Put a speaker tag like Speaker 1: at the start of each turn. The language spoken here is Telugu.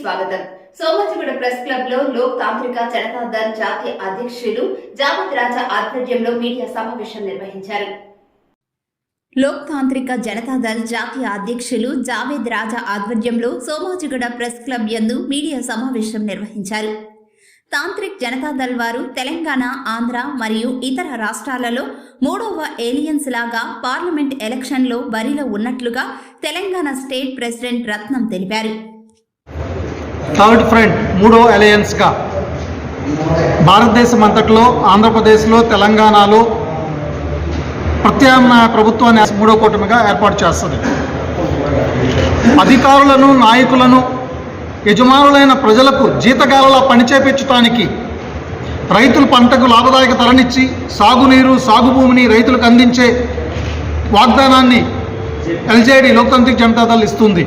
Speaker 1: స్వాగతం. సోమాజిగూడ ప్రెస్ క్లబ్ లో లోక్ తాంత్రిక జనతా దళ్ జాతీయ అధ్యక్షులు జావేద్ రాజా ఆధ్వర్యంలో మీడియా సమావేశం నిర్వహించారు. లోక్ తాంత్రిక జనతా దళ్ జాతీయ అధ్యక్షులు జావేద్ రాజా ఆధ్వర్యంలో సోమాజిగూడ ప్రెస్ క్లబ్ యందు మీడియా సమావేశం నిర్వహించారు. తాంత్రిక్ జనతా దళ్ వారు తెలంగాణ, ఆంధ్ర మరియు ఇతర రాష్ట్రాలలో మూడవ ఏలియన్స్ లాగా పార్లమెంట్ ఎలక్షన్లో బరిలో ఉన్నట్లుగా తెలంగాణ స్టేట్ ప్రెసిడెంట్ రత్నం తెలిపారు.
Speaker 2: థర్డ్ ఫ్రంట్ మూడో అలయన్స్గా భారతదేశం అంతట్లో ఆంధ్రప్రదేశ్లో, తెలంగాణలో ప్రత్యామ్నాయ ప్రభుత్వాన్ని మూడో కూటమిగా ఏర్పాటు చేస్తుంది. అధికారులను, నాయకులను, యజమానులైన ప్రజలకు జీతగాలలా పనిచేపించడానికి రైతుల పంటకు లాభదాయక ధరనిచ్చి సాగునీరు, సాగు భూమిని రైతులకు అందించే వాగ్దానాన్ని ఎల్జేడీ లోక్ తాంత్రిక్ జనతా దళ్ ఇస్తుంది.